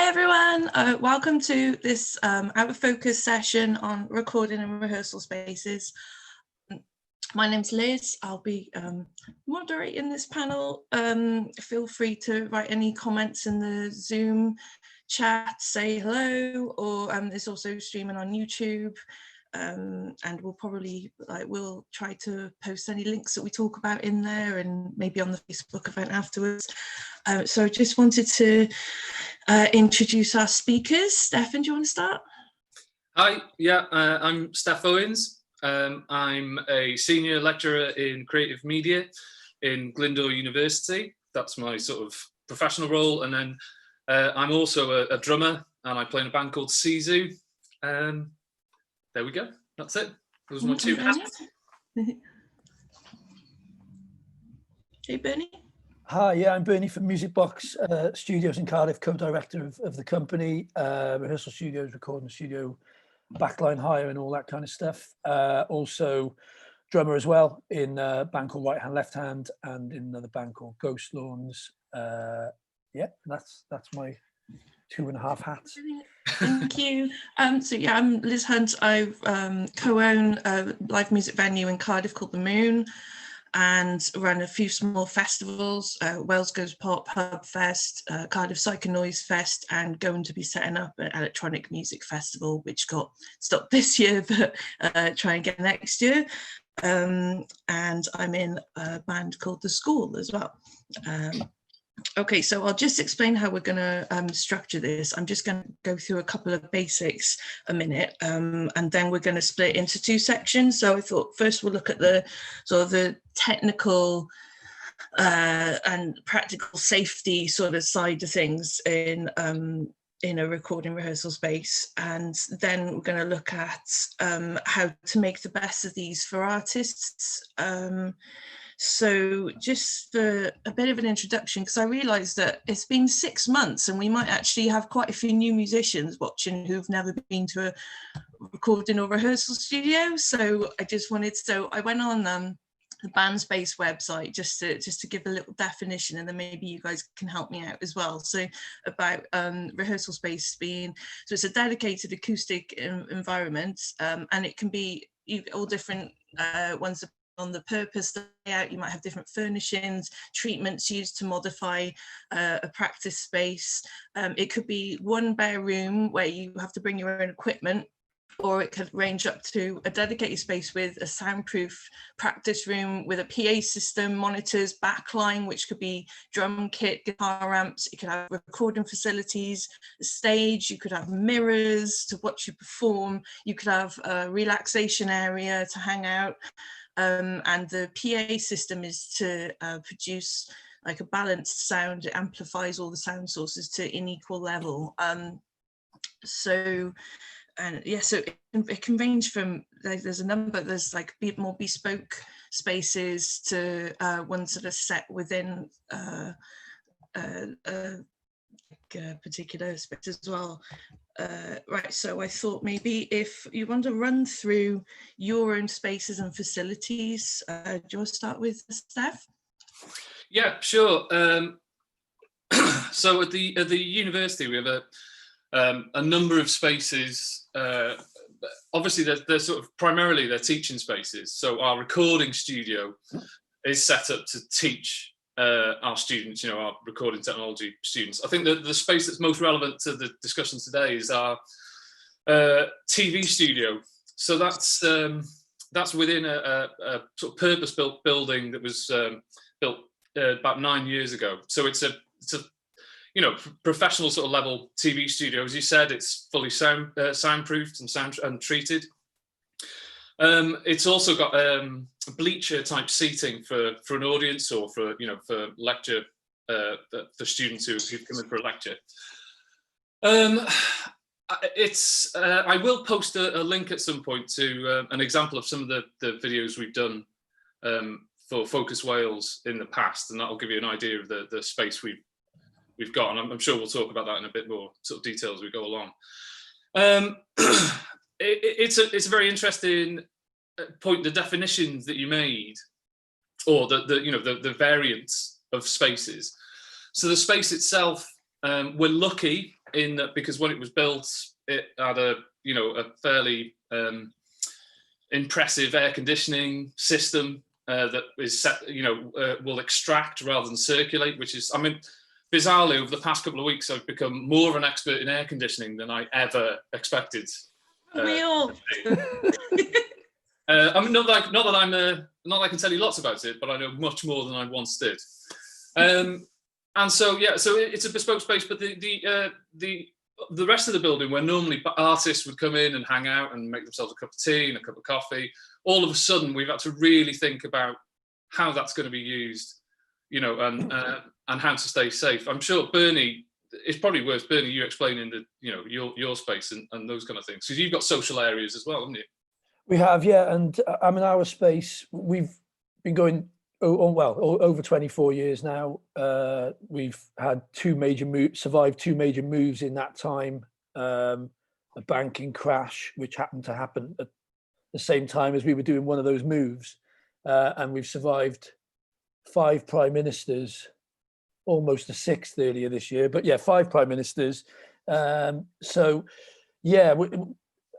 Hi everyone, welcome to this Out of Focus session on recording and rehearsal spaces. My name's Liz, I'll be moderating this panel. Feel free to write any comments in the Zoom chat, say hello, or it's also streaming on YouTube. And we'll probably we'll try to post any links that we talk about in there and maybe on the Facebook event afterwards. So I just wanted to introduce our speakers. Stefan, do you want to start? Hi, I'm Steph Owens. I'm a senior lecturer in creative media in Glyndŵr University. That's my sort of professional role. And then I'm also a drummer and I play in a band called Sisu. There we go. That's it. Those are my two hats. Hey, Bernie. Hi, yeah, I'm Bernie from Music Box Studios in Cardiff, co-director of the company, rehearsal studios, recording studio, backline hire and all that kind of stuff. Also drummer as well in a band called Right Hand Left Hand and in another band called Ghost Lawns. Yeah, that's my 2.5 hats. Thank you. So yeah, I'm Liz Hunt. I co-own a live music venue in Cardiff called The Moon and run a few small festivals, Wales Goes Pop, Hub Fest, Cardiff Psych and Noise Fest, and going to be setting up an electronic music festival, which got stopped this year, but try and get next year. And I'm in a band called The School as well. Okay, so I'll just explain how we're going to structure this. I'm just going to go through a couple of basics a minute, and then we're going to split into two sections. So I thought first we'll look at the sort of the technical and practical safety sort of side of things in a recording rehearsal space, and then we're going to look at how to make the best of these for artists. So just for a bit of an introduction, because I realised that it's been 6 months and we might actually have quite a few new musicians watching who've never been to a recording or rehearsal studio. So I went on the Bandspace website just to give a little definition, and then maybe you guys can help me out as well. So about rehearsal space being, so it's a dedicated acoustic environment, and it can be all different ones on the purpose, the layout. You might have different furnishings, treatments used to modify a practice space. It could be one bare room where you have to bring your own equipment, or it could range up to a dedicated space with a soundproof practice room with a PA system, monitors, backline, which could be drum kit, guitar amps. You could have recording facilities, a stage, you could have mirrors to watch you perform, you could have a relaxation area to hang out. And the PA system is to produce like a balanced sound. It amplifies all the sound sources to an equal level. So it can range from, there's a number, there's like more bespoke spaces to ones that are set within a particular space as well. Right, so I thought maybe if you want to run through your own spaces and facilities, do you want to start with Steph? Yeah, sure. So at the university we have a number of spaces. Obviously they're sort of primarily they're teaching spaces. So our recording studio is set up to teach our students, our recording technology students. I think that the space that's most relevant to the discussion today is our TV studio. So that's within a sort of purpose-built building that was built about 9 years ago. So it's a professional sort of level TV studio. As you said, it's fully soundproofed and treated. It's also got bleacher type seating for an audience, or for lecture, for students who've come in for a lecture. I will post a link at some point to an example of some of the videos we've done for Focus Wales in the past, and that'll give you an idea of the space we've got, and I'm sure we'll talk about that in a bit more sort of detail as we go along. It's a very interesting point, the definitions that you made, or the variants of spaces. So the space itself, we're lucky in that because when it was built, it had a fairly impressive air conditioning system that is set, will extract rather than circulate, which is, I mean, bizarrely, over the past couple of weeks, I've become more of an expert in air conditioning than I ever expected. We all. I mean, not that I can tell you lots about it, but I know much more than I once did. And so it's a bespoke space, but the rest of the building, where normally artists would come in and hang out and make themselves a cup of tea and a cup of coffee, all of a sudden we've had to really think about how that's going to be used, and how to stay safe. I'm sure Bernie, it's probably worth Bernie you explaining your space and those kind of things, because you've got social areas as well, haven't you? We have, yeah, and in our space, we've been going over 24 years now. We've had survived two major moves in that time. A banking crash, which happened to happen at the same time as we were doing one of those moves, and we've survived 5 prime ministers, almost a 6th earlier this year. But yeah, 5 prime ministers. So yeah,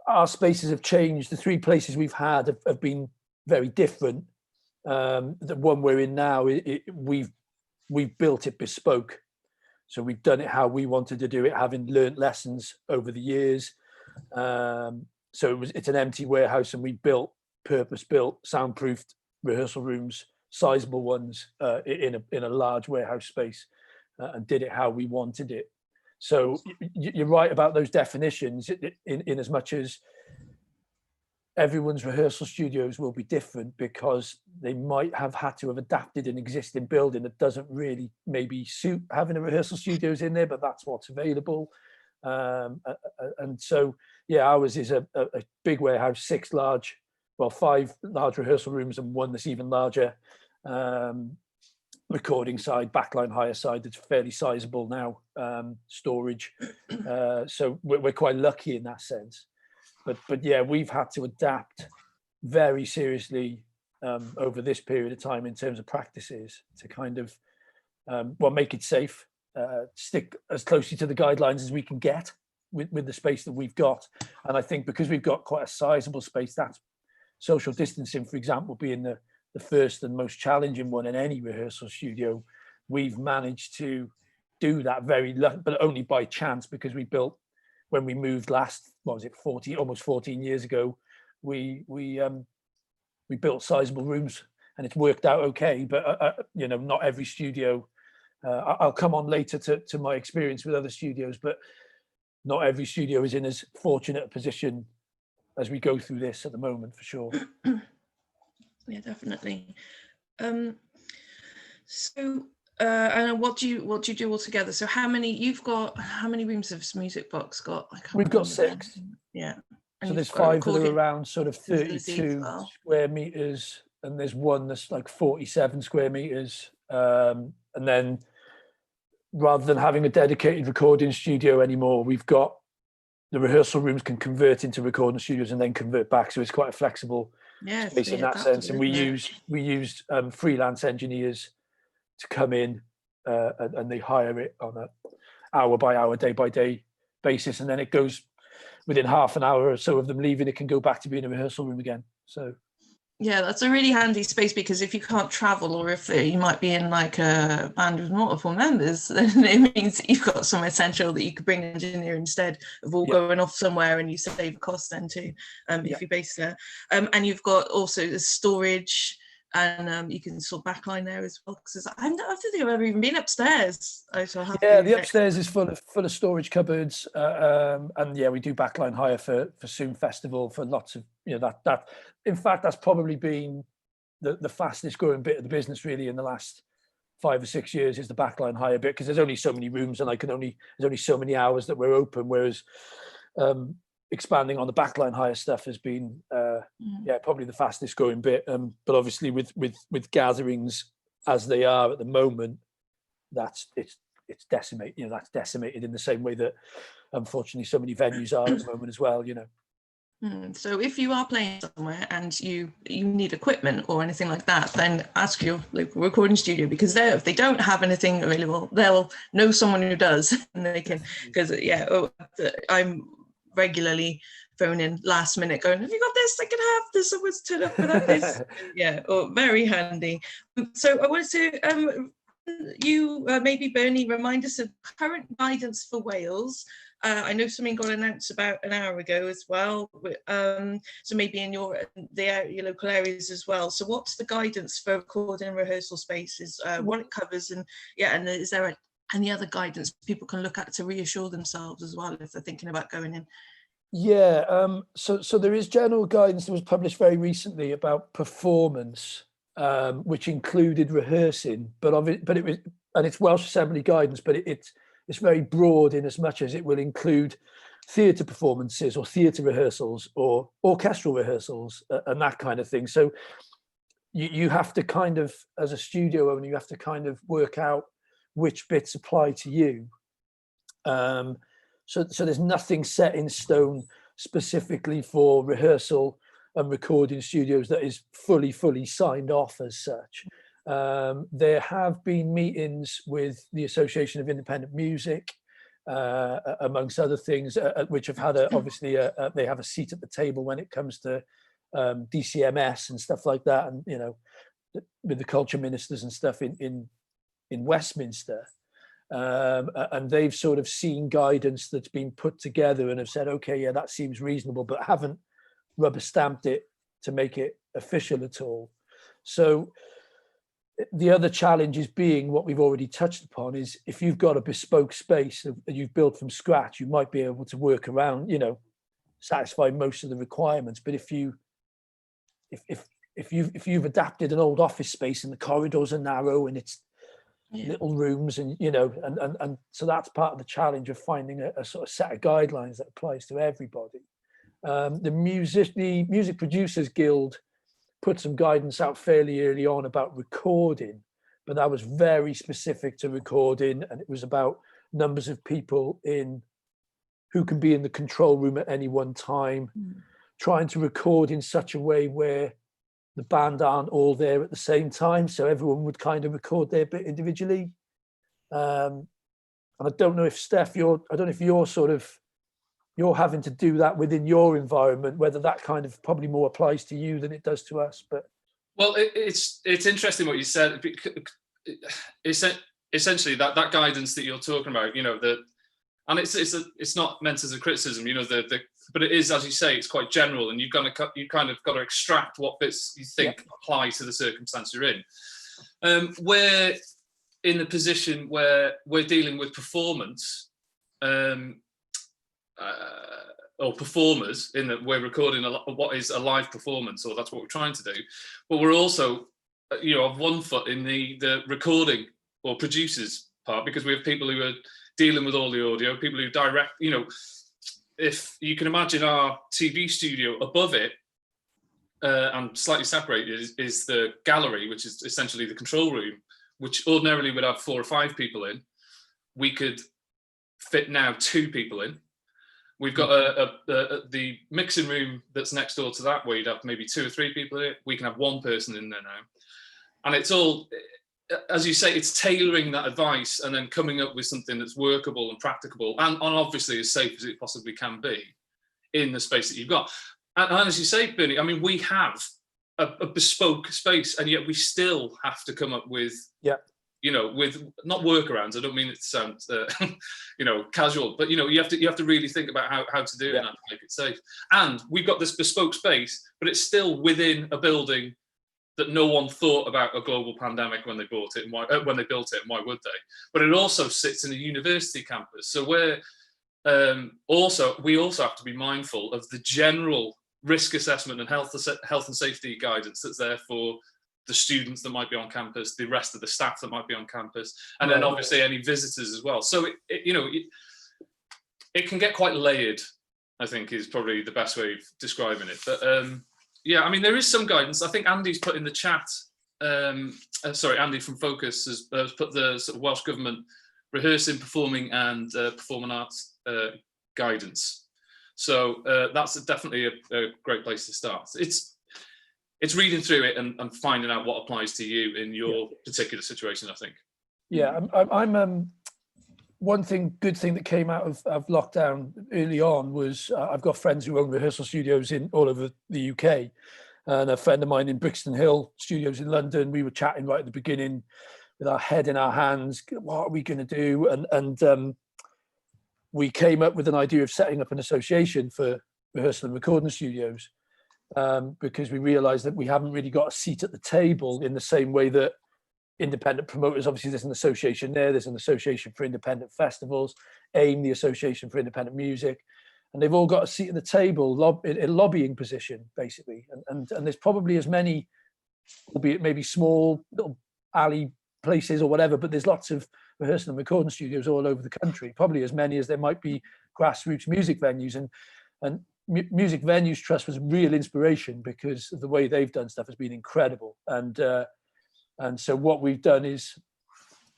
our spaces have changed. The 3 places we've had have been very different. The one we're in now, we've built it bespoke. So we've done it how we wanted to do it, having learnt lessons over the years. So it's an empty warehouse, and we built purpose-built, soundproofed rehearsal rooms, sizable ones, in a large warehouse space, and did it how we wanted it. So you're right about those definitions, in as much as everyone's rehearsal studios will be different, because they might have had to have adapted an existing building that doesn't really maybe suit having a rehearsal studios in there, but that's what's available. And so, yeah, ours is a big warehouse, 5 large rehearsal rooms and one that's even larger. Recording side, backline hire side, that's fairly sizable now, storage. So we're quite lucky in that sense. But yeah, we've had to adapt very seriously over this period of time in terms of practices to kind of, make it safe, stick as closely to the guidelines as we can get with the space that we've got. And I think because we've got quite a sizable space, that's social distancing, for example, being the first and most challenging one in any rehearsal studio. We've managed to do that but only by chance, because we built, when we moved last, almost 14 years ago, we built sizable rooms, and it's worked out okay. But not every studio. I'll come on later to my experience with other studios, but not every studio is in as fortunate a position as we go through this at the moment, for sure. Yeah, definitely. So, and what do you do altogether? So, how many rooms has Music Box got? We've got 6. Yeah. And so there's 5 that are around sort of 32 square meters, and there's one that's like 47 square meters. And then, rather than having a dedicated recording studio anymore, we've got the rehearsal rooms can convert into recording studios and then convert back. So it's quite a flexible space in that sense. And we used freelance engineers to come in, and they hire it on a hour by hour, day by day basis, and then it goes within half an hour or so of them leaving, it can go back to being a rehearsal room again. So yeah, that's a really handy space, because if you can't travel, or if you might be in like a band with multiple members, then it means that you've got somewhere central that you could bring an engineer instead of all going off somewhere, and you save cost then too, if you're based there. And you've got also the storage, and you can sort of backline there as well, because I don't think I've ever even been upstairs. The upstairs is full of storage cupboards, and yeah, we do backline hire for Soon Festival, for lots of that. In fact, that's probably been the fastest growing bit of the business really in the last 5 or 6 years, is the backline hire bit, because there's only so many rooms, and there's only so many hours that we're open, whereas expanding on the backline hire stuff has been probably the fastest growing bit. But obviously with gatherings as they are at the moment, it's decimated. That's decimated in the same way that unfortunately so many venues are at the moment as well. So if you are playing somewhere and you need equipment or anything like that, then ask your local recording studio, because if they don't have anything available, they'll know someone who does, and they can, because I'm regularly phoning last minute going, have you got this? I can have this. Someone's turned up without this. Yeah, very handy. So I wanted to maybe Bernie, remind us of current guidance for Wales. I know something got announced about an hour ago as well. So maybe in your local areas as well. So what's the guidance for recording and rehearsal spaces? What it covers, and is there any other guidance people can look at to reassure themselves as well if they're thinking about going in? Yeah, so there is general guidance that was published very recently about performance, which included rehearsing, but it was, and it's Welsh Assembly guidance, but it's very broad in as much as it will include theatre performances or theatre rehearsals or orchestral rehearsals and that kind of thing. So you have to kind of, as a studio owner, you have to kind of work out which bits apply to you. So there's nothing set in stone specifically for rehearsal and recording studios that is fully signed off as such. There have been meetings with the Association of Independent Music, amongst other things, which have had they have a seat at the table when it comes to DCMS and stuff like that, and with the culture ministers and stuff in Westminster. And they've sort of seen guidance that's been put together and have said, okay, yeah, that seems reasonable, but haven't rubber stamped it to make it official at all. So the other challenge is being what we've already touched upon, is if you've got a bespoke space that you've built from scratch, you might be able to work around, satisfy most of the requirements. But if you've adapted an old office space and the corridors are narrow and it's little rooms, and and so that's part of the challenge of finding a sort of set of guidelines that applies to everybody. The Music Producers Guild put some guidance out fairly early on about recording, but that was very specific to recording, and it was about numbers of people who can be in the control room at any one time, trying to record in such a way where the band aren't all there at the same time, so everyone would kind of record their bit individually. And I don't know if Steph, you're having to do that within your environment, whether that kind of probably more applies to you than it does to us. But well, it's interesting what you said. Essentially, that guidance that you're talking about, and it's not meant as a criticism, but it is, as you say, it's quite general, and you kind of got to extract what bits you think apply to the circumstance you're in. We're in the position where we're dealing with performance. Or performers, in that we're recording what is a live performance, or that's what we're trying to do, but we're also have one foot in the recording or producers part, because we have people who are dealing with all the audio, people who direct. If you can imagine our TV studio, above it and slightly separated is the gallery, which is essentially the control room, which ordinarily would have 4 or 5 people in. We could fit now 2 people in. We've got the mixing room that's next door to that, where you'd have maybe 2 or 3 people in it. We can have 1 person in there now. And it's all, as you say, it's tailoring that advice and then coming up with something that's workable and practicable and obviously as safe as it possibly can be in the space that you've got. And as you say, Bernie, I mean, we have a bespoke space, and yet we still have to come up with with not workarounds. I don't mean it to sound casual, but you have to really think about how to do it and how to make it safe. And we've got this bespoke space, but it's still within a building that no one thought about a global pandemic when they bought it, and when they built it, and why would they? But it also sits in a university campus, so we also have to be mindful of the general risk assessment and health and safety guidance that's there for the students that might be on campus, the rest of the staff that might be on campus, and then obviously any visitors as well. So it can get quite layered, I think, is probably the best way of describing it. But I mean, there is some guidance. I think Andy's put in the chat. Andy from Focus has put the sort of Welsh Government rehearsing, performing, and performing arts guidance. So that's definitely a great place to start. It's reading through it and finding out what applies to you in your particular situation, I think. Yeah, I'm one good thing that came out of lockdown early on was I've got friends who own rehearsal studios in all over the UK, and a friend of mine in Brixton Hill Studios in London. We were chatting right at the beginning with our head in our hands. What are we going to do? And we came up with an idea of setting up an association for rehearsal and recording studios, because we realised that we haven't really got a seat at the table in the same way that independent promoters. Obviously, there's an association there's an association for independent festivals, AIM, the Association for Independent Music, and they've all got a seat at the table in a lobbying position, basically. And there's probably as many, albeit maybe small little alley places or whatever, but there's lots of rehearsal and recording studios all over the country, probably as many as there might be grassroots music venues. And Music Venues Trust was a real inspiration because of the way they've done stuff has been incredible. And so what we've done is,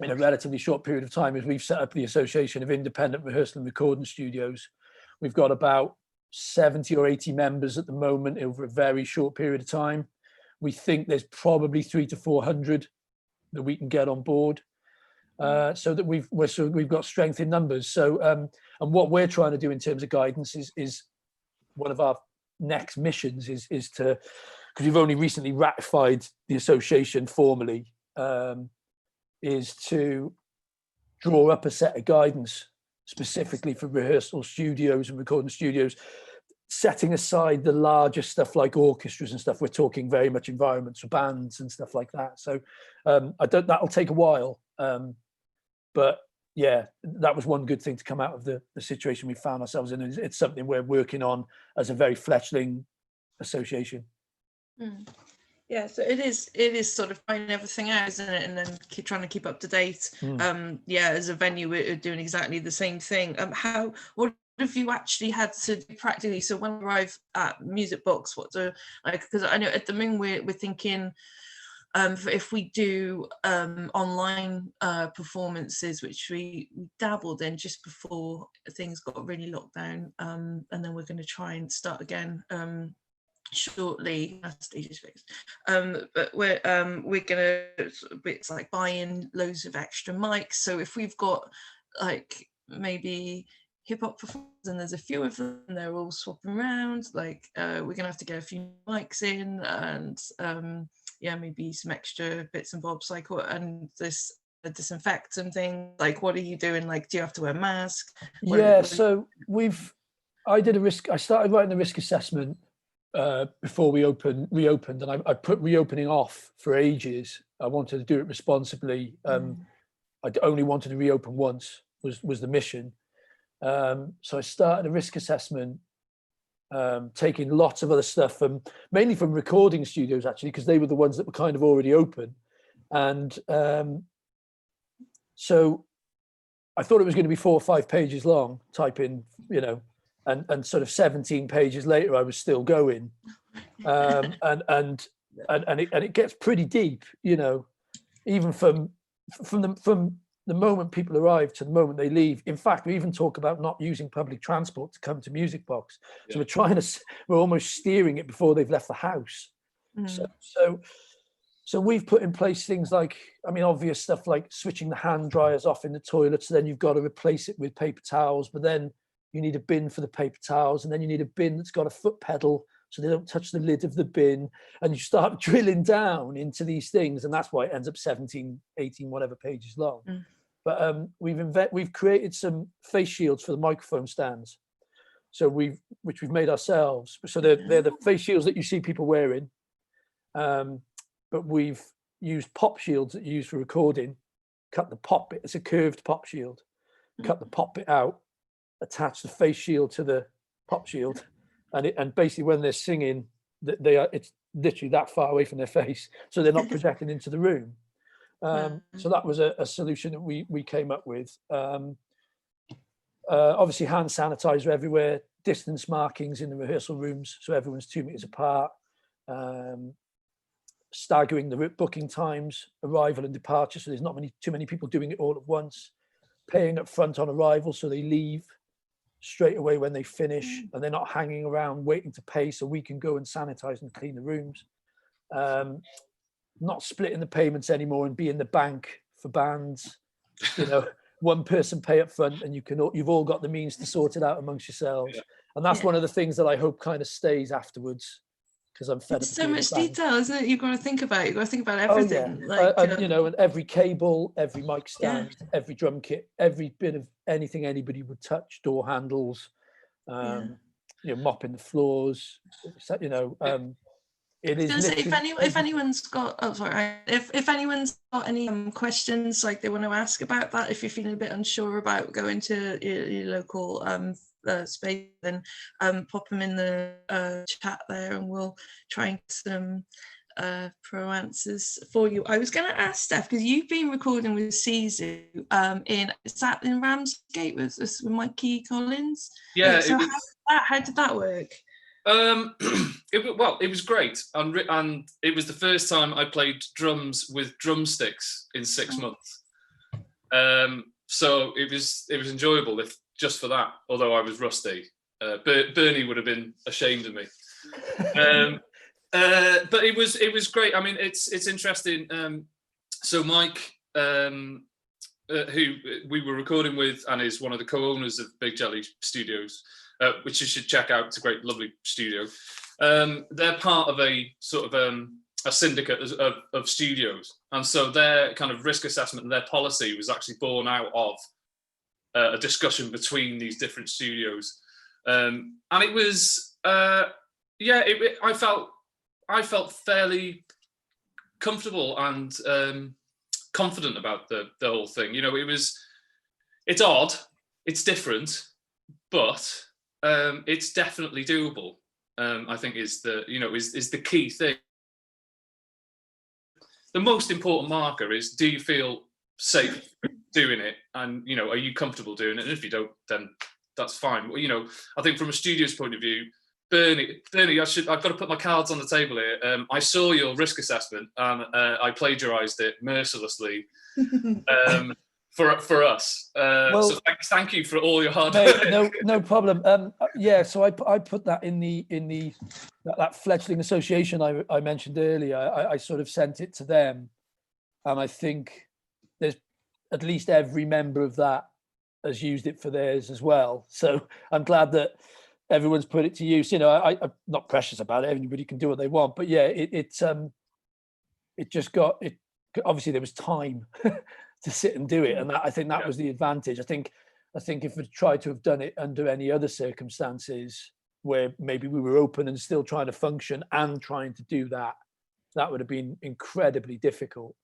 in a relatively short period of time, is we've set up the Association of Independent Rehearsal and Recording Studios. We've got about 70 or 80 members at the moment over a very short period of time. We think there's probably 300 to 400 that we can get on board, so that we've got strength in numbers. So and what we're trying to do in terms of guidance is one of our next missions is to, because we've only recently ratified the association formally, is to draw up a set of guidance specifically for rehearsal studios and recording studios, setting aside the larger stuff like orchestras and stuff. We're talking very much environments for bands and stuff like that. So that'll take a while, but yeah, that was one good thing to come out of the situation we found ourselves in. It's something we're working on as a very fledgling association. Yeah, so it is sort of finding everything out, isn't it, and then trying to keep up to date. Yeah, as a venue, we're doing exactly the same thing. What have you actually had to do practically? So when we arrive at Music Box, because I know at the moment we're thinking, if we do online performances, which we dabbled in just before things got really locked down, and then we're going to try and start again shortly as stages fixed, but we're gonna, it's like buying loads of extra mics. So if we've got like maybe hip-hop performers and there's a few of them, they're all swapping around, like we're gonna have to get a few mics in, and yeah, maybe some extra bits and bobs, like and this disinfectant thing. Like, what are you doing? Like, do you have to wear a mask? So I started writing the risk assessment before we reopened, and I put reopening off for ages. I wanted to do it responsibly. I only wanted to reopen once was the mission. So I started a risk assessment, taking lots of other stuff mainly from recording studios, actually, because they were the ones that were kind of already open. And so I thought it was going to be 4 or 5 pages long, type in, and sort of 17 pages later, I was still going, and it gets pretty deep, even from the moment people arrive to the moment they leave. In fact, we even talk about not using public transport to come to Music Box. So we're almost steering it before they've left the house. So we've put in place things like, obvious stuff like switching the hand dryers off in the toilets. So then you've got to replace it with paper towels, but then you need a bin for the paper towels, and then you need a bin that's got a foot pedal so they don't touch the lid of the bin. And you start drilling down into these things, and that's why it ends up 17, 18, whatever pages long. But we've created some face shields for the microphone stands, which we've made ourselves. So they're the face shields that you see people wearing, but we've used pop shields that you use for recording. Cut the pop bit; it's a curved pop shield. Cut the pop bit out, attach the face shield to the pop shield, and basically when they're singing, it's literally that far away from their face, so they're not projecting into the room. So that was a solution that we came up with. Obviously, hand sanitizer everywhere, distance markings in the rehearsal rooms, so everyone's 2 meters apart. Staggering the booking times, arrival and departure, so there's not too many people doing it all at once. Paying up front on arrival, so they leave straight away when they finish, and they're not hanging around waiting to pay so we can go and sanitize and clean the rooms. Not splitting the payments anymore and being the bank for bands. You know, one person pay up front and you've all got the means to sort it out amongst yourselves. Yeah. And that's one of the things that I hope kind of stays afterwards, because I'm fed up. It's so much detail, isn't it? You've got to think about it. You've got to think about everything. You know, and every cable, every mic stand, every drum kit, every bit of anything anybody would touch, door handles, you know, mopping the floors, you know, it is. Say, if anyone's got, if anyone's got any questions, like they want to ask about that, if you're feeling a bit unsure about going to your local space, then pop them in the chat there, and we'll try and get some pro answers for you. I was going to ask Steph, because you've been recording with Sisu in Ramsgate with Mikey Collins. Yeah. So how did that work? It was great, and it was the first time I played drums with drumsticks in 6 months. So it was enjoyable just for that. Although I was rusty, Bernie would have been ashamed of me. But it was great. I mean, it's interesting. So Mike, who we were recording with, and is one of the co-owners of Big Jelly Studios, which you should check out. It's a great, lovely studio. They're part of a sort of a syndicate of studios, and so their kind of risk assessment and their policy was actually born out of a discussion between these different studios, and it was I felt fairly comfortable and confident about the whole thing. You know, it's odd, it's different, but it's definitely doable. I think is the key thing. The most important marker is, do you feel safe doing it, and you know, are you comfortable doing it? And if you don't, then that's fine. You know, I think from a studio's point of view, Bernie, I've got to put my cards on the table here. I saw your risk assessment and I plagiarized it mercilessly. For us, so thank you for all your hard work. No problem. So I put that in that fledgling association I mentioned earlier. I sort of sent it to them, and I think there's at least every member of that has used it for theirs as well. So I'm glad that everyone's put it to use. You know, I'm not precious about it. Everybody can do what they want, but yeah, it just got it. Obviously, there was time to sit and do it, and I think that was the advantage. I think if we tried to have done it under any other circumstances where maybe we were open and still trying to function and trying to do that would have been incredibly difficult.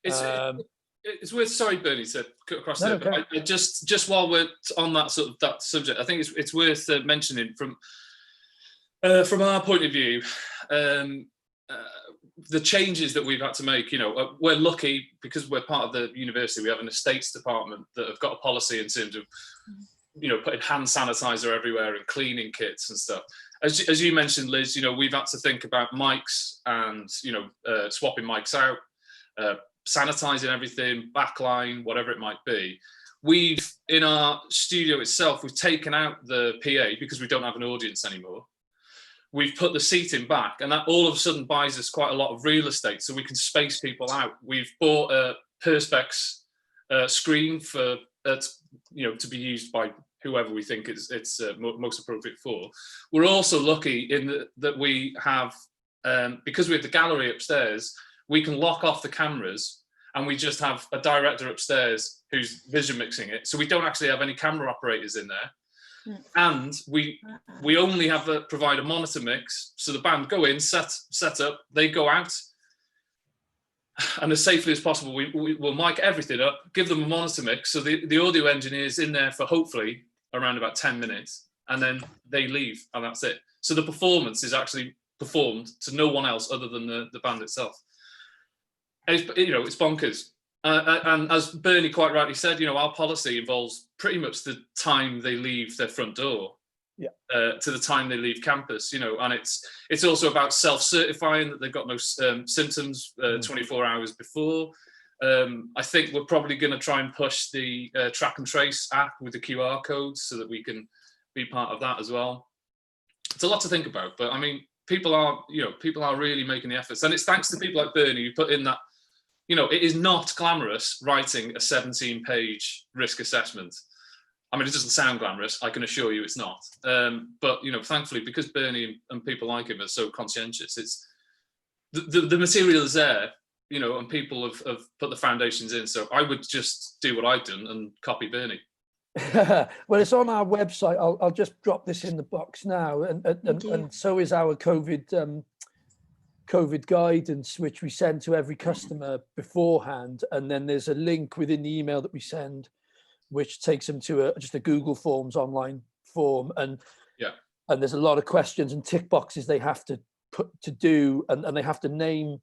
It's worth. Sorry, Bernie, to cut across there. Okay. But just while we're on that subject, I think it's worth mentioning from our point of view. The changes that we've had to make, you know, we're lucky because we're part of the university. We have an estates department that have got a policy in terms of, you know, putting hand sanitizer everywhere and cleaning kits and stuff. As you mentioned, Liz, you know, we've had to think about mics and, you know, swapping mics out, sanitizing everything, backline, whatever it might be. We've, in our studio itself, we've taken out the PA because we don't have an audience anymore. We've put the seating back, and that all of a sudden buys us quite a lot of real estate, so we can space people out. We've bought a Perspex screen for you know, to be used by whoever we think it's most appropriate for. We're also lucky in that we have, because we have the gallery upstairs, we can lock off the cameras, and we just have a director upstairs who's vision mixing it. So we don't actually have any camera operators in there. And we only have provide a monitor mix, so the band go in, set up, they go out, and as safely as possible, we'll mic everything up, give them a monitor mix, so the audio engineer's in there for hopefully around about 10 minutes, and then they leave, and that's it. So the performance is actually performed to no one else other than the band itself. And it's bonkers. And as Bernie quite rightly said, you know, our policy involves pretty much the time they leave their front door to the time they leave campus, you know, and it's also about self-certifying that they've got no symptoms 24 hours before. I think we're probably going to try and push the track and trace app with the QR codes so that we can be part of that as well. It's a lot to think about, but I mean, people are really making the efforts, and it's thanks to people like Bernie who put in that. It is not glamorous writing a 17-page risk assessment. I mean, it doesn't sound glamorous. I can assure you, it's not. But thankfully, because Bernie and people like him are so conscientious, it's the material is there. And people have put the foundations in. So I would just do what I've done and copy Bernie. Well, it's on our website. I'll just drop this in the box now, and so is our COVID guidance, which we send to every customer beforehand, and then there's a link within the email that we send, which takes them to just a Google Forms online form, and there's a lot of questions and tick boxes they have to put to do, and they have to name.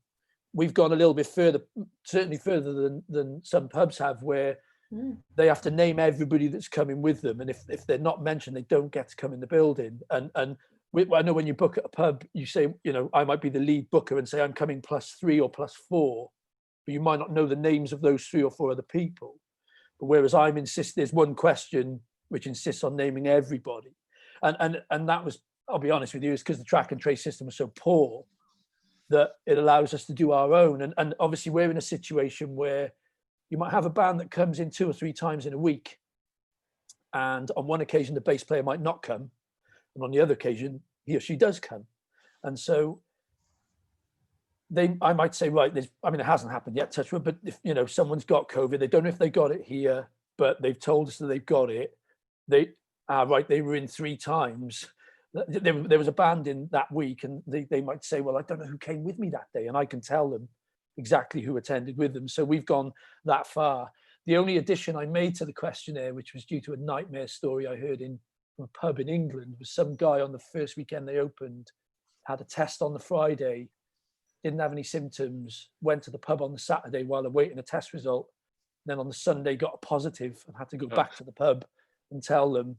We've gone a little bit further, certainly further than some pubs have, where they have to name everybody that's coming with them, and if they're not mentioned, they don't get to come in the building. And I know when you book at a pub, you say, I might be the lead booker and say I'm coming +3 or +4, but you might not know the names of those 3 or 4 other people. But whereas I'm there's one question which insists on naming everybody, and that was, I'll be honest with you, is because the track and trace system was so poor that it allows us to do our own. And obviously we're in a situation where you might have a band that comes in 2 or 3 times in a week, and on one occasion the bass player might not come, and on the other occasion he or she does come. And so I might say, right, it hasn't happened yet, touch wood, but if someone's got COVID, they don't know if they got it here, but they've told us that they've got it. They were in 3 times. There was a band in that week, and they might say, well, I don't know who came with me that day, and I can tell them exactly who attended with them. So we've gone that far. The only addition I made to the questionnaire, which was due to a nightmare story I heard in a pub in England, was some guy on the first weekend they opened had a test on the Friday, didn't have any symptoms, went to the pub on the Saturday while awaiting a test result, then on the Sunday got a positive and had to go back to the pub and tell them.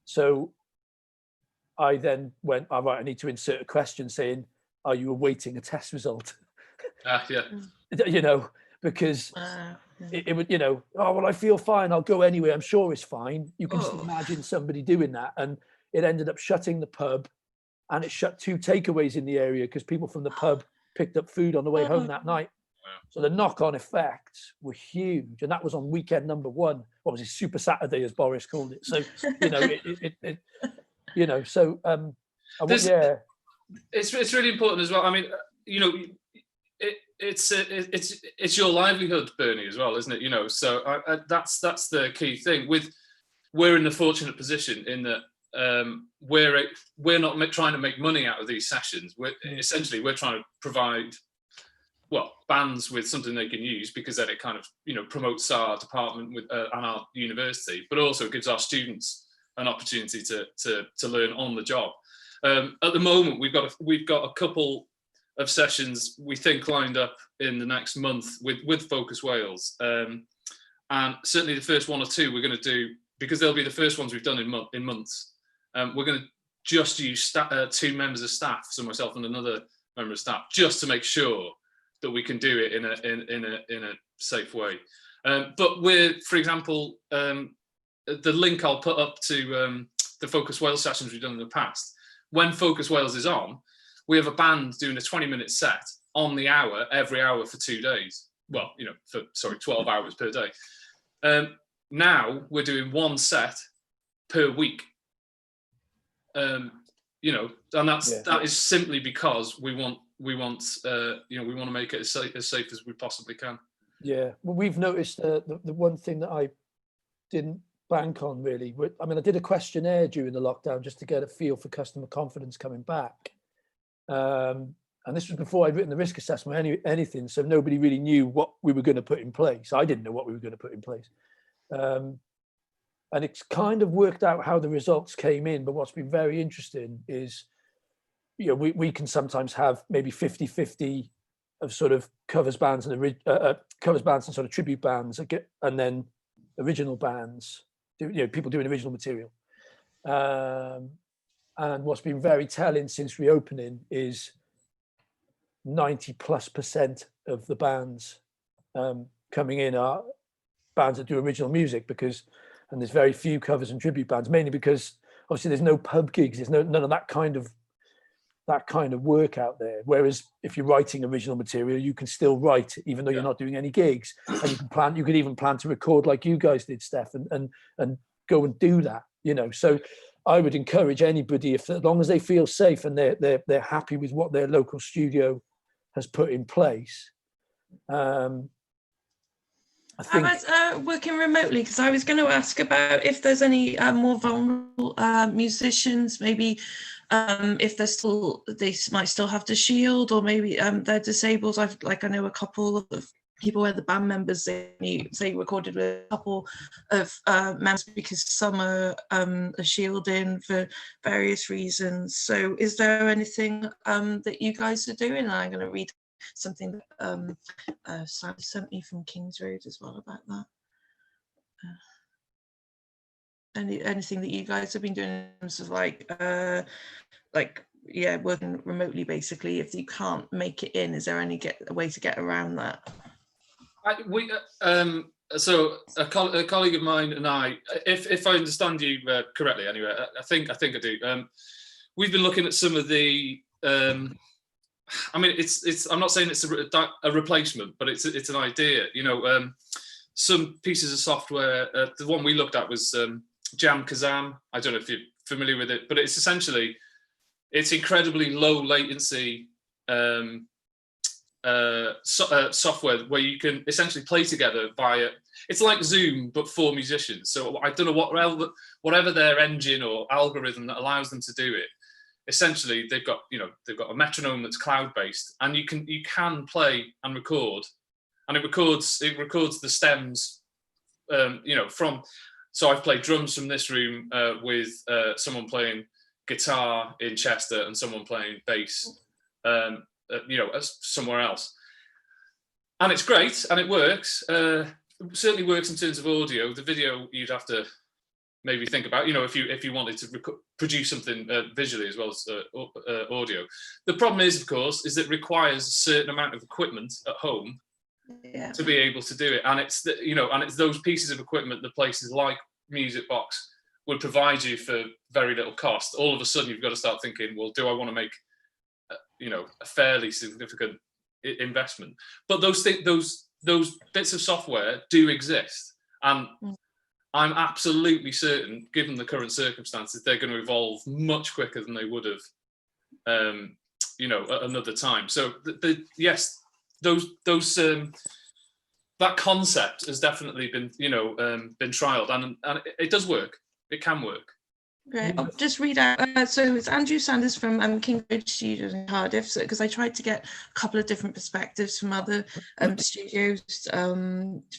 So I then went, all right, I need to insert a question saying, are you awaiting a test result? Because it would, oh, well, I feel fine, I'll go anyway, I'm sure it's fine. You can just imagine somebody doing that. And it ended up shutting the pub, and it shut 2 takeaways in the area because people from the pub picked up food on the way home that night. So the knock-on effects were huge, and that was on weekend number 1. What was it, Super Saturday, as Boris called it? So it's really important as well. I mean, it's your livelihood, Bernie, as well, isn't it? So that's the key thing. We're in the fortunate position in that we're not trying to make money out of these sessions. We're trying to provide bands with something they can use, because then it kind of promotes our department and our university, but also gives our students an opportunity to learn on the job. At the moment, we've got a couple of sessions we think lined up in the next month with Focus Wales, and certainly the first 1 or 2 we're going to do, because they'll be the first ones we've done in months. We're going to just use 2 members of staff, so myself and another member of staff, just to make sure that we can do it in a safe way. But for example, the link I'll put up to the Focus Wales sessions we've done in the past. When Focus Wales is on, we have a band doing a 20-minute set on the hour, every hour for 2 days. 12 hours per day. Now we're doing 1 set per week. And that is simply because we want to make it as safe as we possibly can. Yeah, well, we've noticed the one thing that I didn't bank on really. I mean, I did a questionnaire during the lockdown just to get a feel for customer confidence coming back. And this was before I'd written the risk assessment or anything, so nobody really knew what we were going to put in place. I didn't know what we were going to put in place. And it's kind of worked out how the results came in, but what's been very interesting is, we can sometimes have maybe 50-50 of sort of covers bands and sort of tribute bands, and then original bands, people doing original material. And what's been very telling since reopening is 90+% of the bands coming in are bands that do original music, and there's very few covers and tribute bands, mainly because obviously there's no pub gigs, there's none of that kind of work out there. Whereas if you're writing original material, you can still write even though you're not doing any gigs, and you could even plan to record like you guys did, Steph, and go and do that, you know. So I would encourage anybody, if as long as they feel safe and they're happy with what their local studio has put in place. I think working remotely, because I was going to ask about if there's any more vulnerable musicians, maybe if they might still have the shield, or maybe they're disabled. I know a couple of people where the band members they recorded with a couple of members because some are shielding for various reasons. So is there anything that you guys are doing? And I'm going to read something that Sam sent me from Kings Road as well about that. Anything that you guys have been doing in terms of working remotely, basically, if you can't make it in, is there a way to get around that? So a colleague of mine and I, if I understand you correctly, anyway, I think I do. We've been looking at some of the. I mean, it's. I'm not saying it's a replacement, but it's an idea. You know, some pieces of software. The one we looked at was Jam Kazam. I don't know if you're familiar with it, but it's essentially incredibly low latency software where you can essentially play together via. It's like Zoom but for musicians. So I don't know whatever their engine or algorithm that allows them to do it. Essentially, they've got a metronome that's cloud-based, and you can play and record, and it records the stems, from. So I've played drums from this room with someone playing guitar in Chester and someone playing bass, somewhere else, and it's great and it works. Certainly works in terms of audio. The video you'd have to maybe think about, if you wanted to produce something visually as well as audio. The problem is, of course, is it requires a certain amount of equipment at home to be able to do it, and it's those pieces of equipment that places like Music Box would provide you for very little cost. All of a sudden, you've got to start thinking, well, do I want to make a fairly significant investment? But those bits of software do exist, and I'm absolutely certain, given the current circumstances, they're going to evolve much quicker than they would have, at another time. So yes, that concept has definitely been trialed, and it does work. It can work. Great. I'll just read out. So it's Andrew Sanders from King Road Studios in Cardiff. So because I tried to get a couple of different perspectives from other studios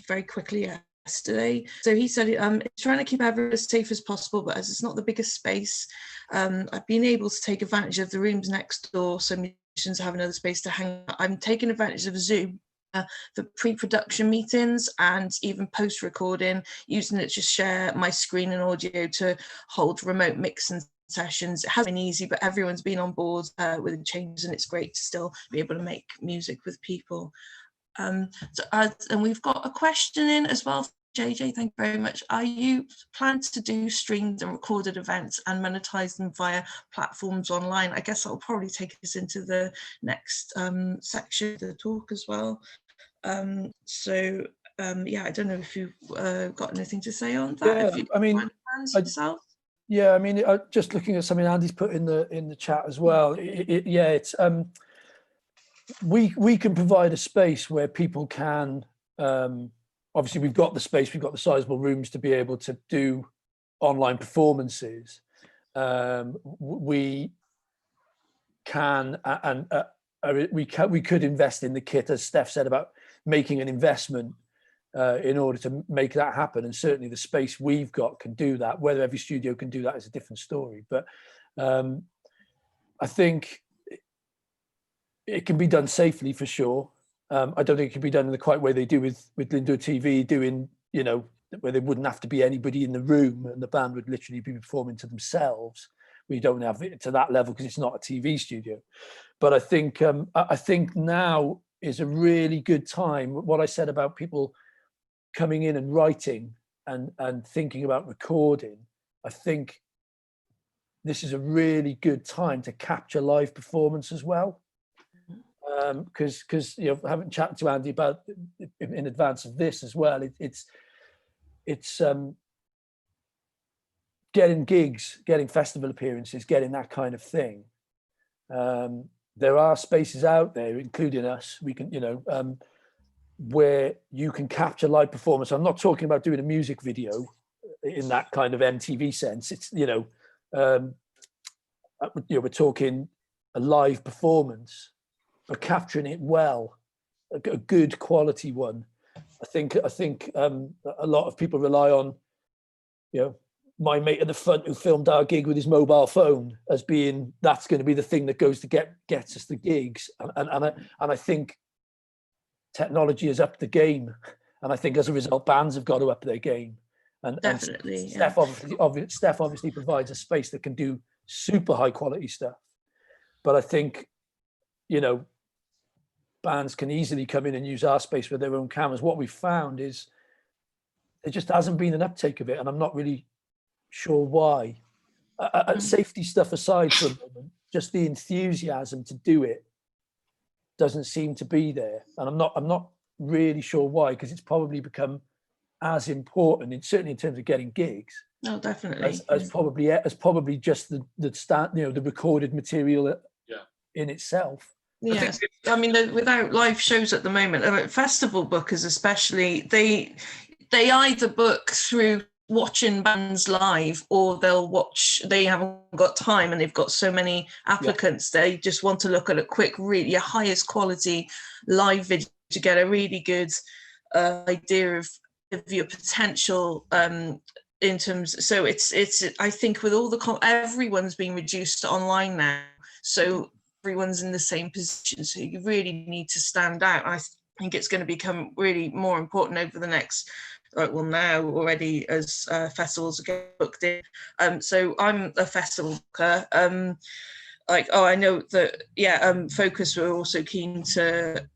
very quickly yesterday. So he said it's trying to keep everyone as safe as possible, but as it's not the biggest space, I've been able to take advantage of the rooms next door, so musicians have another space to hang out. I'm taking advantage of Zoom for pre-production meetings and even post-recording, using it to share my screen and audio to hold remote mixing sessions. It hasn't been easy, but everyone's been on board with the changes, and it's great to still be able to make music with people. And we've got a question in as well. JJ, thank you very much. Are you planning to do streamed and recorded events and monetize them via platforms online? I guess that'll probably take us into the next section of the talk as well. I don't know if you've got anything to say on that. Just looking at something Andy's put in the chat as well. It's we can provide a space where people can. Obviously, we've got the space, we've got the sizable rooms to be able to do online performances. We can we could invest in the kit, as Steph said, about making an investment in order to make that happen. And certainly the space we've got can do that. Whether every studio can do that is a different story. But I think it can be done safely for sure. I don't think it can be done in the quite way they do with Lindo TV, doing, where there wouldn't have to be anybody in the room and the band would literally be performing to themselves. We don't have it to that level because it's not a TV studio. But I think now is a really good time. What I said about people coming in and writing and thinking about recording, I think this is a really good time to capture live performance as well. Because you know, having chatted to Andy about in advance of this as well, it's getting gigs, getting festival appearances, getting that kind of thing. There are spaces out there, including us, we can, you know, where you can capture live performance. I'm not talking about doing a music video in that kind of MTV sense. It's, you know, we're talking a live performance, but capturing it well, a good quality one. I think a lot of people rely on, you know, my mate at the front who filmed our gig with his mobile phone as being, that's going to be the thing that goes to gets us the gigs. And I think technology has upped the game, and I think as a result, bands have got to up their game. And Definitely, and Steph obviously provides a space that can do super high quality stuff. But I think, you know, bands can easily come in and use our space with their own cameras. What we've found is there just hasn't been an uptake of it, and I'm not really sure why. Safety stuff aside for a moment, just the enthusiasm to do it doesn't seem to be there, and I'm not really sure why, because it's probably become as important, certainly in terms of getting gigs. No, definitely. As probably just the start, you know, the recorded material in itself. Yes, I mean, without live shows at the moment, festival bookers especially, they either book through watching bands live, or they haven't got time and they've got so many applicants, they just want to look at a quick, really highest quality live video to get a really good idea of your potential in terms. So it's I think with all everyone's being reduced to online now, so everyone's in the same position, so you really need to stand out. I think it's going to become really more important over the next, well, now already, as festivals get booked in. So I'm a festival booker. I know that Focus were also keen to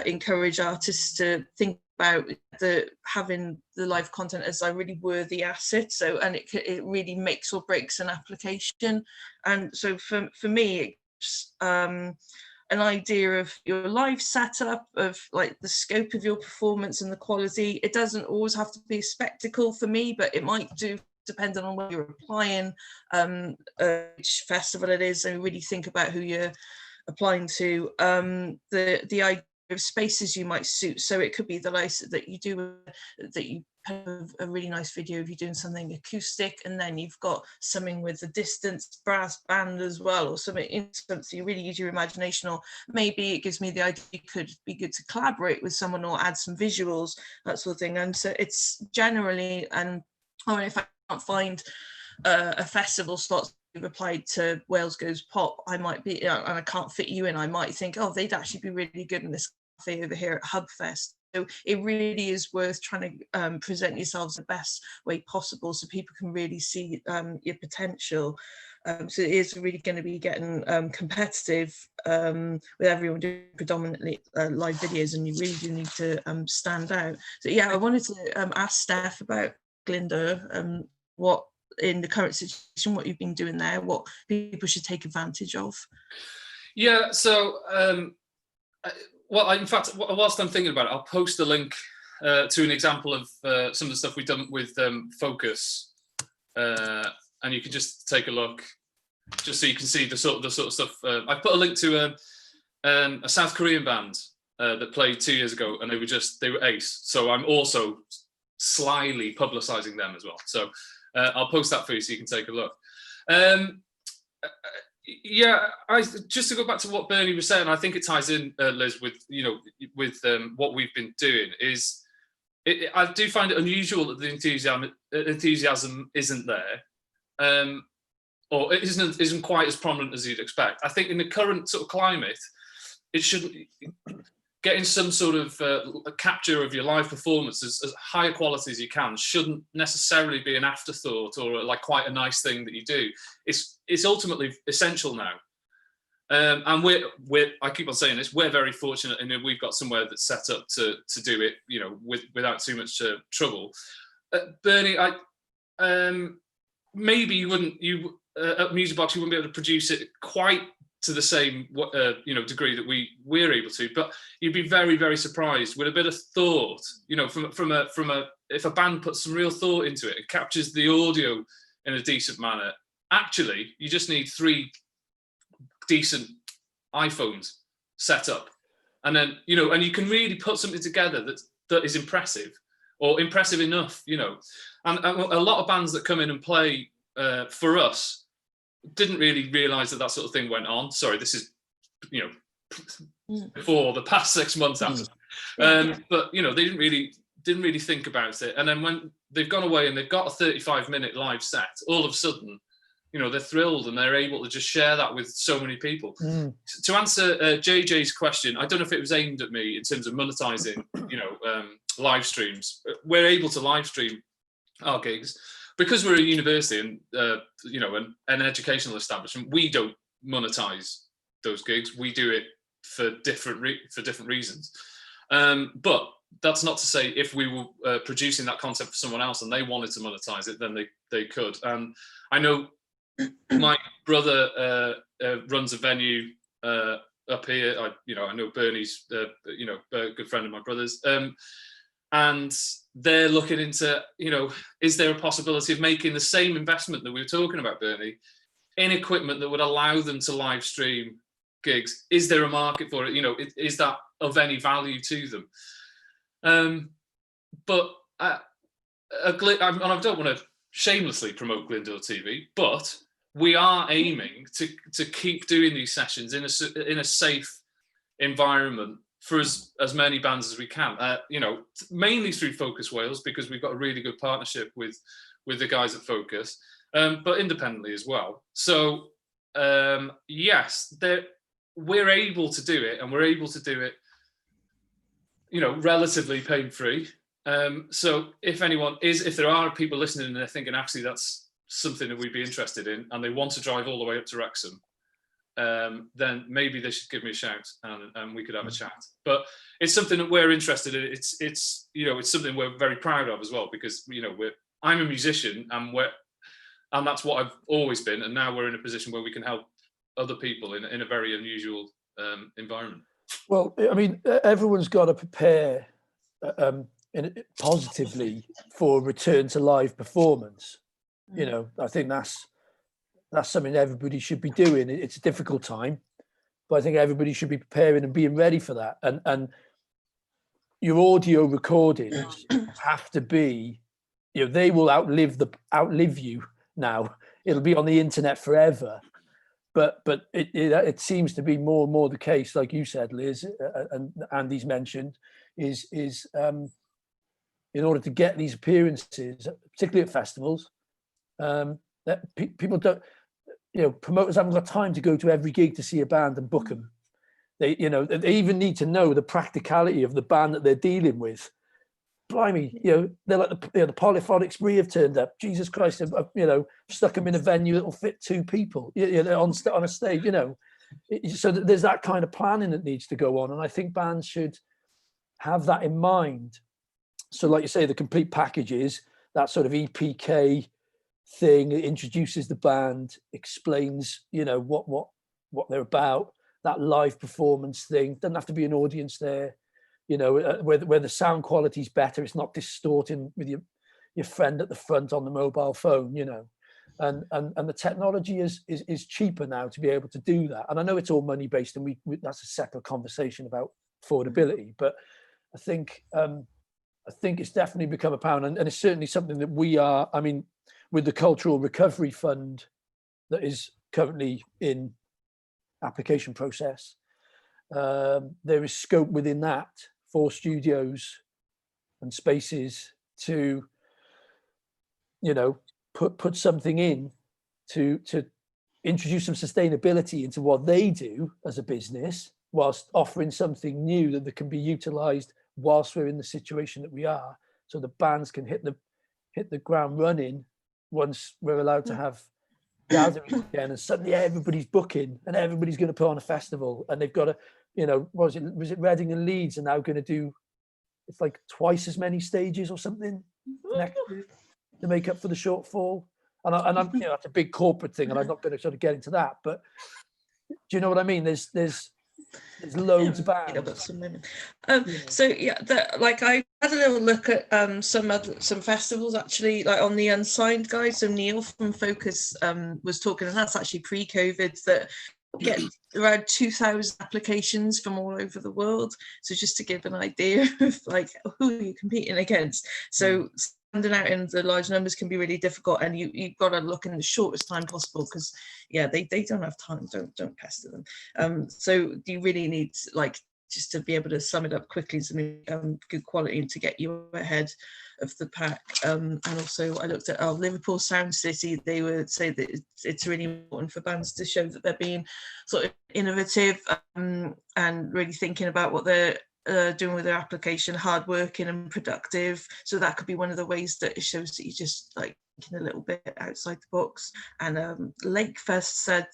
encourage artists to think about having the live content as a really worthy asset. So, and it really makes or breaks an application. And so for me, it's an idea of your live setup, of like the scope of your performance and the quality. It doesn't always have to be a spectacle for me, but it might do, depending on where you're applying, which festival it is, and really think about who you're applying to. The idea of spaces you might suit. So it could be the license that you have a really nice video of you doing something acoustic, and then you've got something with a distance brass band as well, or something so you really use your imagination. Or maybe it gives me the idea it could be good to collaborate with someone or add some visuals, that sort of thing. And so it's generally, or if I can't find a festival slot, you've applied to Wales Goes Pop, I might be, and I can't fit you in, I might think, oh, they'd actually be really good in this cafe over here at Hubfest. So it really is worth trying to present yourselves the best way possible, so people can really see your potential. So it is really going to be getting competitive with everyone doing predominantly live videos, and you really do need to stand out. So yeah, I wanted to ask Steph about Glinda, what in the current situation, what you've been doing there, what people should take advantage of. Yeah, so well, in fact, whilst I'm thinking about it, I'll post a link to an example of some of the stuff we've done with Focus, and you can just take a look, just so you can see the sort of stuff. I put a link to a South Korean band that played 2 years ago, and they were ace. So I'm also slyly publicising them as well. So I'll post that for you so you can take a look. Yeah, just to go back to what Bernie was saying, I think it ties in, Liz, with what we've been doing. I do find it unusual that the enthusiasm isn't there, or it isn't quite as prominent as you'd expect. I think in the current sort of climate, it should getting some sort of a capture of your live performance as high quality as you can shouldn't necessarily be an afterthought or like quite a nice thing that you do. It's ultimately essential now, and I keep on saying this. We're very fortunate, and we've got somewhere that's set up to do it, without too much trouble. Bernie, maybe you wouldn't. at Music Box, you wouldn't be able to produce it quite to the same degree that we're able to, but you'd be very, very surprised with a bit of thought, from a if a band puts some real thought into it, it captures the audio in a decent manner. Actually, you just need 3 decent iPhones set up, and then and you can really put something together that is impressive, or impressive enough, and a lot of bands that come in and play for us didn't really realize that sort of thing went on. Sorry, this is before the past 6 months after, but they didn't really think about it. And then when they've gone away and they've got a 35-minute live set, all of a sudden they're thrilled and they're able to just share that with so many people. To answer JJ's question, I don't know if it was aimed at me in terms of monetizing live streams. We're able to live stream our gigs because we're a university and an educational establishment. We don't monetize those gigs. We do it for different reasons. But that's not to say if we were producing that content for someone else and they wanted to monetize it, then they could. I know my brother runs a venue up here. I know Bernie's a good friend of my brother's. And they're looking into, is there a possibility of making the same investment that we were talking about, Bernie, in equipment that would allow them to live stream gigs? Is there a market for it? Is that of any value to them? But I don't want to shamelessly promote Glendale TV, but we are aiming to keep doing these sessions in a safe environment for as many bands as we can, mainly through Focus Wales, because we've got a really good partnership with the guys at Focus, but independently as well. So yes, we're able to do it, and we're able to do it, relatively pain-free. So if there are people listening and they're thinking, actually, that's something that we'd be interested in, and they want to drive all the way up to Wrexham, then maybe they should give me a shout and we could have a chat. But it's something that we're interested in. It's something we're very proud of as well, because I'm a musician and that's what I've always been, and now we're in a position where we can help other people in a very unusual environment. Well, I mean, everyone's got to prepare positively for a return to live performance. I think that's something everybody should be doing. It's a difficult time, but I think everybody should be preparing and being ready for that. And your audio recordings have to be, they will outlive you now. It'll be on the internet forever. But it seems to be more and more the case, like you said, Liz, and Andy's mentioned, is in order to get these appearances, particularly at festivals, that people don't, promoters haven't got time to go to every gig to see a band and book them. They even need to know the practicality of the band that they're dealing with. Blimey, they're like the Polyphonic Spree have turned up. Jesus Christ, I've stuck them in a venue that will fit 2 people, on a stage, So there's that kind of planning that needs to go on, and I think bands should have that in mind. So, like you say, the complete packages, that sort of EPK thing, it introduces the band, explains, what they're about. That live performance thing, doesn't have to be an audience there. Where the sound quality is better, it's not distorting with your friend at the front on the mobile phone, and the technology is cheaper now to be able to do that. And I know it's all money based, and we that's a separate conversation about affordability, but I think it's definitely become apparent, and it's certainly something that we are. I mean, with the Cultural Recovery Fund that is currently in application process, there is scope within that for studios and spaces to, put something in to introduce some sustainability into what they do as a business, whilst offering something new that can be utilised whilst we're in the situation that we are, so the bands can hit the ground running once we're allowed to have gatherings again, and suddenly everybody's booking and everybody's going to put on a festival, and they've got to, was it Reading and Leeds are now going to do, it's like twice as many stages or something next year to make up for the shortfall. and I'm, that's a big corporate thing, and I'm not going to sort of get into that. But do you know what I mean? There's loads of bands. Some women. So yeah, like I had a little look at some festivals actually, like on the unsigned guide. So Neil from Focus was talking, and that's actually pre-COVID, that get around 2,000 applications from all over the world. So just to give an idea of like who you're competing against. So standing out in the large numbers can be really difficult, and you've got to look in the shortest time possible, because they don't have time. Don't pester them. So you really need, like, just to be able to sum it up quickly, something good quality and to get you ahead of the pack. And also I looked at Liverpool Sound City. They would say that it's really important for bands to show that they're being sort of innovative and really thinking about what they're doing with their application, hardworking and productive. So that could be one of the ways that it shows that you just like thinking a little bit outside the box. And Lakefest said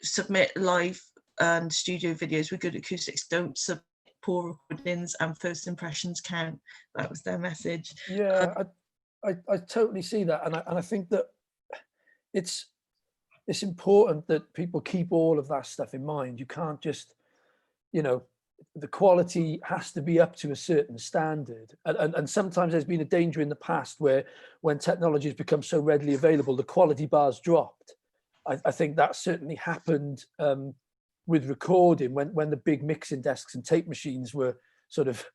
submit live and studio videos with good acoustics, don't submit poor recordings, and first impressions count. That was their message. Yeah, I totally see that, and I think that it's important that people keep all of that stuff in mind. You can't just, the quality has to be up to a certain standard, and sometimes there's been a danger in the past where when technology has become so readily available, the quality bars dropped. I think that certainly happened with recording when the big mixing desks and tape machines were sort of,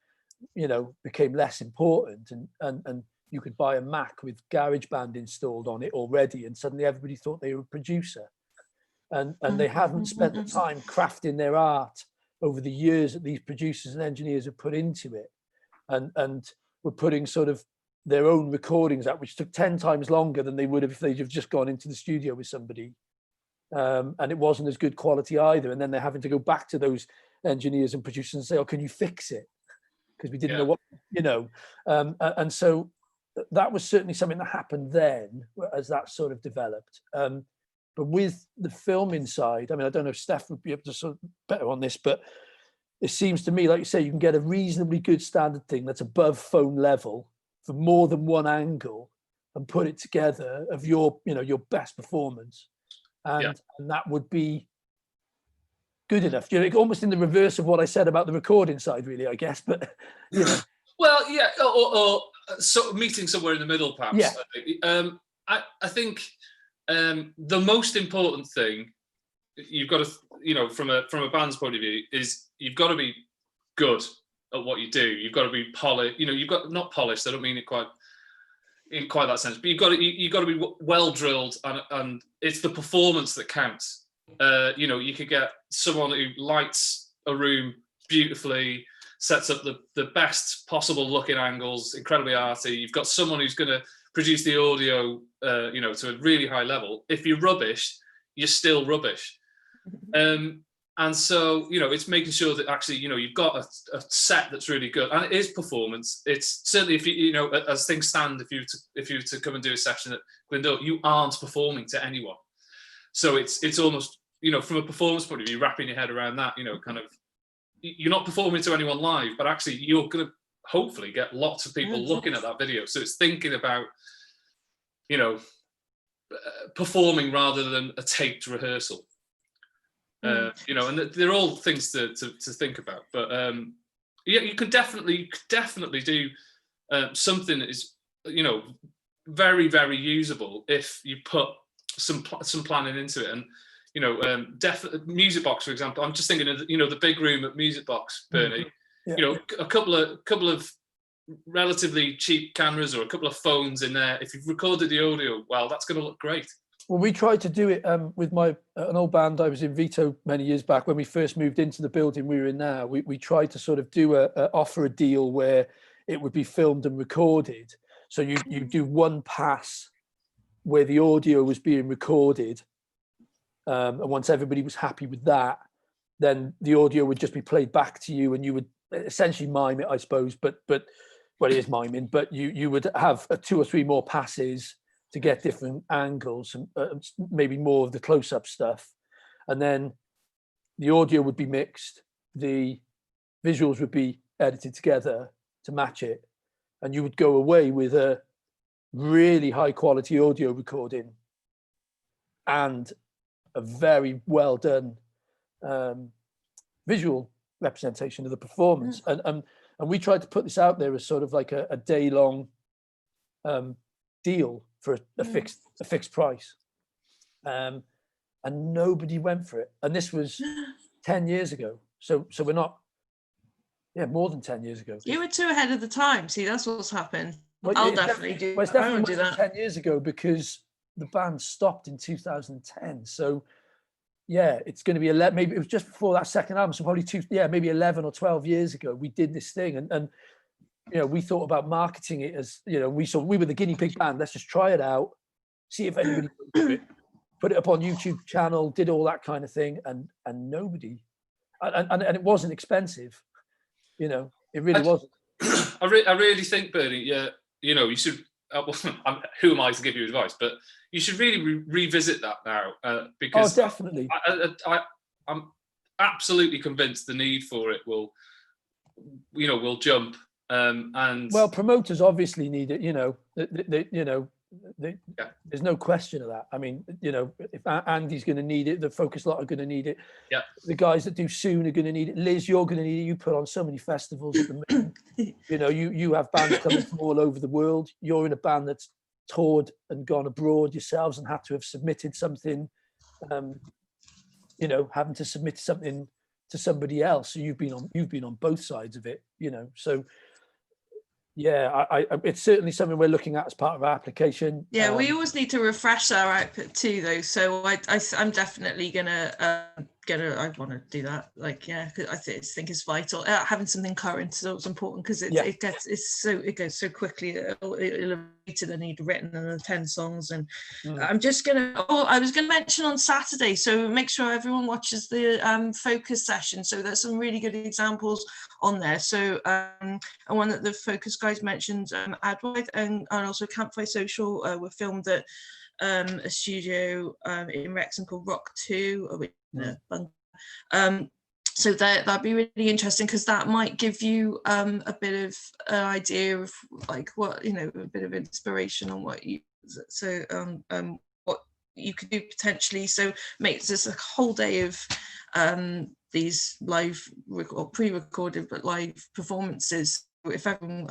became less important, and you could buy a Mac with GarageBand installed on it already, and suddenly everybody thought they were a producer, and they haven't spent the time crafting their art over the years that these producers and engineers have put into it, and were putting sort of their own recordings out, which took 10 times longer than they would have if they'd have just gone into the studio with somebody. And it wasn't as good quality either. And then they're having to go back to those engineers and producers and say, "Oh, can you fix it?" Because we didn't know what, and so that was certainly something that happened then as that sort of developed. But with the filming side, I mean, I don't know if Steph would be able to sort of better on this, but it seems to me, like you say, you can get a reasonably good standard thing that's above phone level for more than one angle and put it together of your best performance. And that would be good enough. Almost in the reverse of what I said about the recording side, really, I guess. But well, yeah, or sort of meeting somewhere in the middle, perhaps. Yeah. I think the most important thing you've got to, from a band's point of view, is you've got to be good at what you do. You've got to be polished. You've got, not polished. I don't mean it quite in quite that sense, but you've got to be well drilled, and it's the performance that counts. You could get someone who lights a room beautifully, sets up the best possible looking angles, incredibly arty. You've got someone who's going to produce the audio, to a really high level. If you're rubbish, you're still rubbish. And so, it's making sure that actually, you've got a set that's really good, and it is performance. It's certainly, if you, as things stand, if you were to come and do a session at Glendale, you aren't performing to anyone. So it's almost, from a performance point of view, wrapping your head around that, kind of, you're not performing to anyone live, but actually you're going to hopefully get lots of people looking at that video. So it's thinking about, performing rather than a taped rehearsal. And they're all things to think about. But you could definitely do something that is, very, very usable if you put some planning into it. And definitely Music Box, for example. I'm just thinking of the big room at Music Box, Bernie. Yeah. A couple of relatively cheap cameras or a couple of phones in there. If you've recorded the audio well, that's going to look great. Well, we tried to do it with an old band I was in, Vito, many years back when we first moved into the building we were in now. We tried to sort of do offer a deal where it would be filmed and recorded. So you do one pass where the audio was being recorded, and once everybody was happy with that, then the audio would just be played back to you, and you would essentially mime it, I suppose. But well, it is miming. But you would have 2 or 3 more passes to get different angles and maybe more of the close-up stuff. And then the audio would be mixed, the visuals would be edited together to match it. And you would go away with a really high quality audio recording and a very well done visual representation of the performance. And we tried to put this out there as sort of like a day-long deal for a fixed price. And nobody went for it. And this was 10 years ago. So we're not, more than 10 years ago. You were too ahead of the time. See, that's what's happened. Well, I'll definitely do. Well, it's definitely more than 10 years ago because the band stopped in 2010. So yeah, it's going to be 11. Maybe it was just before that second album. So probably maybe 11 or 12 years ago, we did this thing, and we thought about marketing it as, we were the guinea pig band. Let's just try it out, see if anybody would do it. Put it up on YouTube channel, did all that kind of thing, and nobody, and it wasn't expensive, it really wasn't. I really think, Bernie, you should. Who am I to give you advice? But you should really revisit that now, because definitely. I'm absolutely convinced the need for it will jump. And well, promoters obviously need it. There's no question of that. I mean, if Andy's going to need it, the Focus lot are going to need it. Yeah. The guys that do Soon are going to need it. Liz, you're going to need it. You put on so many festivals at the moment. You have bands coming from all over the world. You're in a band that's toured and gone abroad yourselves and had to have submitted something. Having to submit something to somebody else. So you've been on both sides of it. So. Yeah, it's certainly something we're looking at as part of our application. Yeah, we always need to refresh our output too, though. So I'm definitely gonna I want to do that. Cause I think it's vital. Having something current is always important because it goes so quickly. It'll I need written another 10 songs, and I was gonna mention on Saturday. So make sure everyone watches the Focus session. So there's some really good examples on there. So and one that the Focus guys mentioned, Adwide and also Campfire Social were filmed at a studio in Wrexham called Rock 2. So that'd be really interesting because that might give you a bit of an idea of what a bit of inspiration on what you what you could do potentially. So makes this a whole day of these live or pre-recorded but live performances. If everyone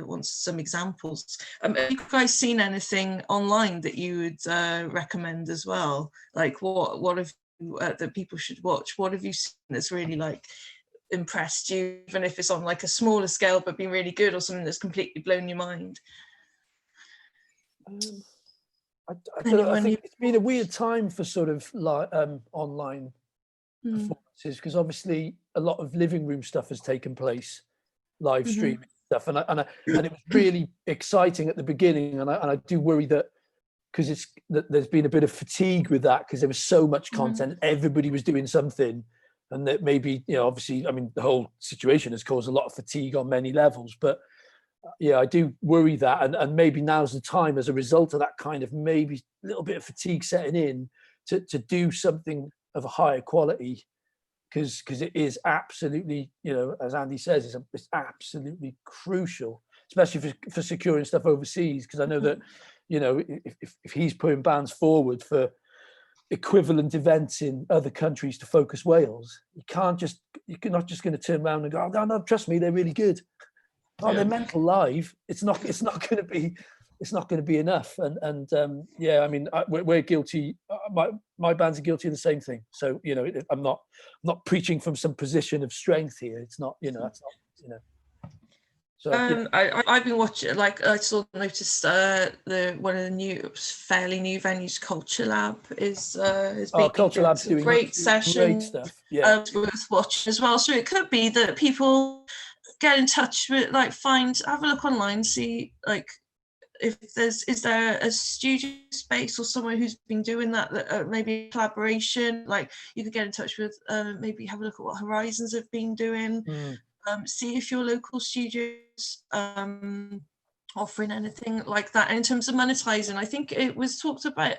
wants some examples, have you guys seen anything online that you would recommend as well? What have that people should watch? What have you seen that's really impressed you, even if it's on a smaller scale but been really good, or something that's completely blown your mind? I think it's been a weird time for sort of online performances, because obviously a lot of living room stuff has taken place, live streaming stuff, and it was really exciting at the beginning, and I do worry that because there's been a bit of fatigue with that, because there was so much content, everybody was doing something, and that maybe obviously, I mean, the whole situation has caused a lot of fatigue on many levels, but I do worry that, and maybe now's the time, as a result of that kind of maybe a little bit of fatigue setting in, to do something of a higher quality, because it is absolutely, as Andy says, it's absolutely crucial, especially for securing stuff overseas, because I know that if he's putting bands forward for equivalent events in other countries to Focus Wales, you're not just going to turn around and go, oh, no, trust me, they're really good. Oh, they're mental live. It's not going to be enough. And I mean, we're guilty. My bands are guilty of the same thing. So I'm not preaching from some position of strength here. It's not, that's not, So I've been watching. I noticed one of the fairly new venues, Culture Lab, is Culture Lab's doing great session. Great stuff. Yeah, worth watching as well. So it could be that people get in touch with, have a look online, see if is there a studio space or someone who's been doing that maybe a collaboration. You could get in touch with, maybe have a look at what Horizons have been doing. See if your local studios offering anything like that. And in terms of monetizing, I think it was talked about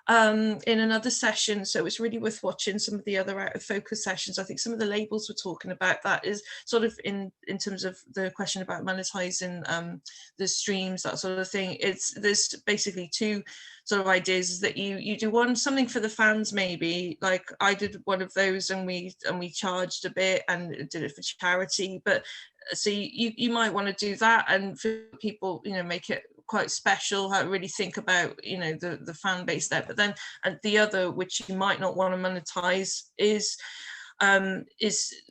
in another session, so it's really worth watching some of the other out of focus sessions. I think some of the labels were talking about that, is sort of in terms of the question about monetizing the streams, that sort of thing. There's basically two sort of ideas, is that you do something for the fans, maybe like I did one of those, and we charged a bit and did it for charity. But so you might want to do that, and for people, make it quite special, really think about the fan base there. But then the other, which you might not want to monetize, is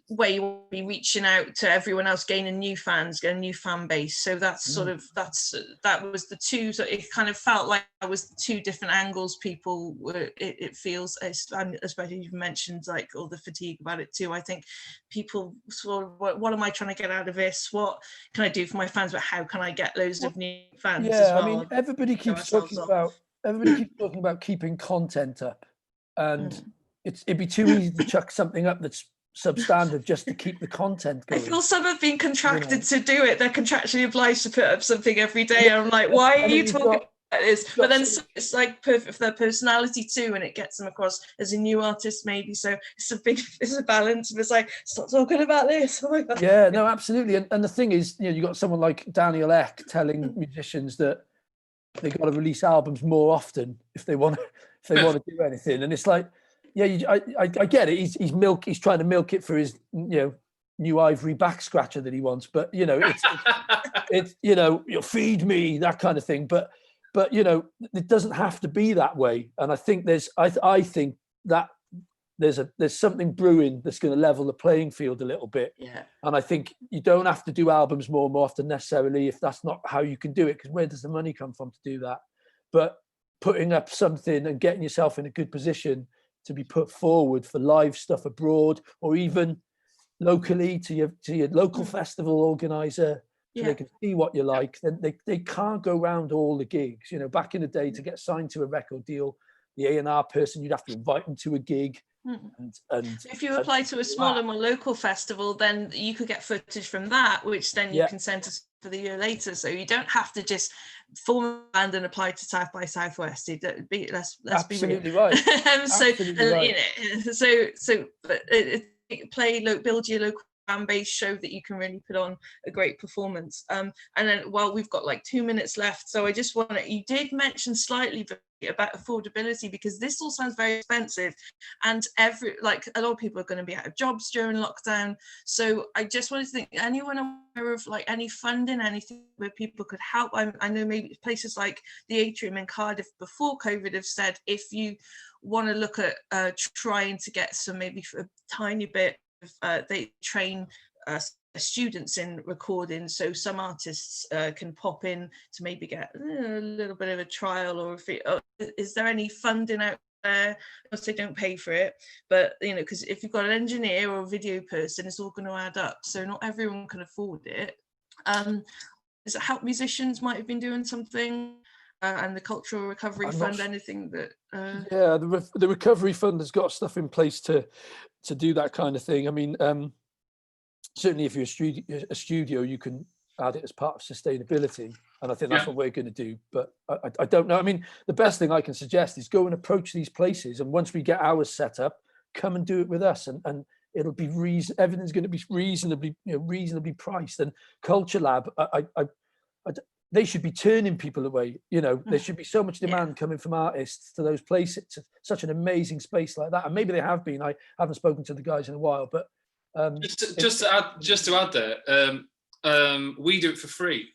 where you will be reaching out to everyone else, gaining new fans, get a new fan base. So that's sort of that was the two. So it kind of felt like that was the two different angles people were. It feels, and especially you've mentioned like all the fatigue about it too. I think people sort of, what am I trying to get out of this? What can I do for my fans? But how can I get loads of new fans as well? I mean, everybody keeps talking about keeping content up, and it'd be too easy to chuck something up that's substandard just to keep the content going. I feel some have been contracted to do it. They're contractually obliged to put up something every day. I'm like, why are you talking about this? But then it's like perfect for their personality too, and it gets them across as a new artist maybe. So it's a balance. It's like, stop talking about this. Oh my God. Yeah, no, absolutely. And the thing is, you got someone like Daniel Ek telling musicians that they got to release albums more often if they want to do anything. And it's like, yeah, I get it. He's trying to milk it for his new ivory back scratcher that he wants. But it's feed me, that kind of thing. But it doesn't have to be that way. And I think I think that there's something brewing that's going to level the playing field a little bit. Yeah. And I think you don't have to do albums more often necessarily if that's not how you can do it, because where does the money come from to do that? But putting up something and getting yourself in a good position to be put forward for live stuff abroad, or even locally to your local festival organizer, so they can see what you like. Then they can't go around all the gigs. Back in the day, to get signed to a record deal, the A&R person, you'd have to invite them to a gig. And if you apply to a smaller, more local festival, then you could get footage from that, which then you can send us for the year later. So you don't have to just form a band and apply to South by Southwest. Let's absolutely be real. Right. Absolutely right. Build your local fan base, show that you can really put on a great performance. And then, we've got like 2 minutes left, so I just you did mention slightly about affordability, because this all sounds very expensive, and a lot of people are going to be out of jobs during lockdown. So I just wanted to think, anyone aware of like any funding, anything where people could help? I know maybe places like the Atrium in Cardiff before COVID have said, if you want to look at trying to get some, maybe for a tiny bit, they train students in recording, so some artists can pop in to maybe get a little bit of a trial, or is there any funding out there? Of course, they don't pay for it, but because if you've got an engineer or a video person, it's all going to add up, so not everyone can afford it. Does it help musicians might have been doing something? And the Cultural Recovery Fund, anything that the Recovery Fund has got stuff in place to do that kind of thing. I mean, certainly if you're a studio, you can add it as part of sustainability, and I think that's what we're going to do. But I don't know. I mean, the best thing I can suggest is go and approach these places, and once we get ours set up, come and do it with us, and it'll be everything's going to be reasonably priced. And Culture Lab, they should be turning people away. There should be so much demand coming from artists to those places, to such an amazing space like that. And maybe they have been. I haven't spoken to the guys in a while, but just to add there, we do it for free.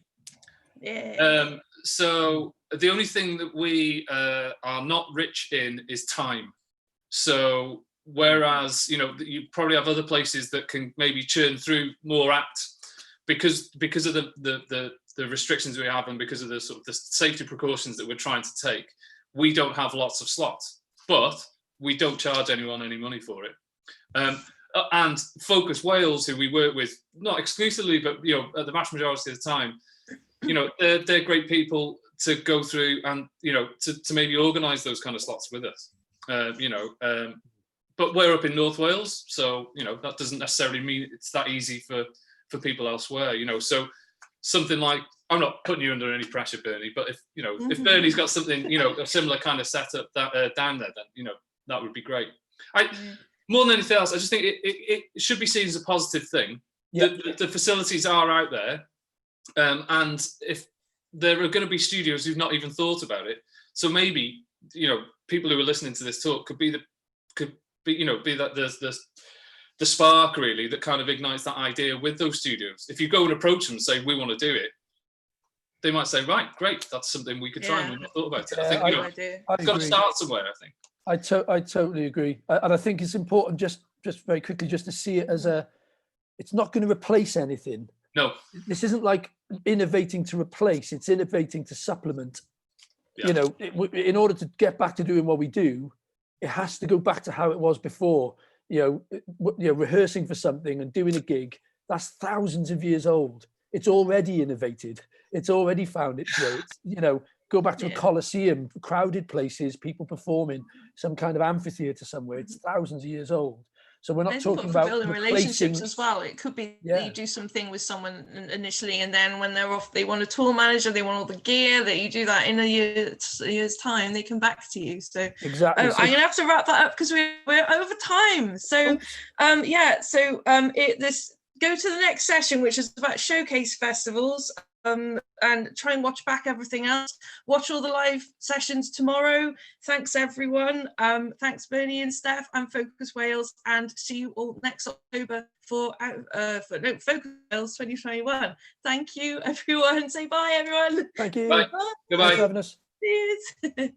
Yeah. So the only thing that we are not rich in is time. So whereas you probably have other places that can maybe churn through more acts because of the restrictions we have, and because of the sort of the safety precautions that we're trying to take, we don't have lots of slots, but we don't charge anyone any money for it. And Focus Wales, who we work with, not exclusively, but at the vast majority of the time, they're great people to go through and to maybe organise those kind of slots with us. But we're up in North Wales, so that doesn't necessarily mean it's that easy for people elsewhere. So something like I'm not putting you under any pressure, Bernie, but if if Mhm. Bernie's got something, a similar kind of setup that down there, then that would be great. More than anything else, I just think it should be seen as a positive thing. Yeah. The facilities are out there, and if there are going to be studios who've not even thought about it, so maybe people who are listening to this talk could be that the spark really that kind of ignites that idea with those studios. If you go and approach them and say we want to do it, they might say, right, great, that's something we could try, and we've not thought about it. I think it's got to start somewhere. I think I totally agree, and I think it's important just very quickly just to see it as it's not going to replace anything. No, this isn't like innovating to replace, it's innovating to supplement. Yeah. In order to get back to doing what we do, it has to go back to how it was before. Rehearsing for something and doing a gig, that's thousands of years old. It's already innovated. It's already found its way. Go back to a coliseum, crowded places, people performing, some kind of amphitheater somewhere. It's thousands of years old. So we're not talking about building replacing relationships as well. It could be that you do something with someone initially, and then when they're off, they want a tour manager, they want all the gear. That you do that in a year's time, they come back to you. So exactly. I'm gonna have to wrap that up because we're over time. So this go to the next session, which is about showcase festivals. And try and watch back everything else. Watch all the live sessions tomorrow. Thanks everyone. Thanks Bernie and Steph and Focus Wales, and see you all next October for Focus Wales 2021. Thank you everyone. Say bye everyone. Thank you. Bye. Goodbye. Thanks for having us. Cheers.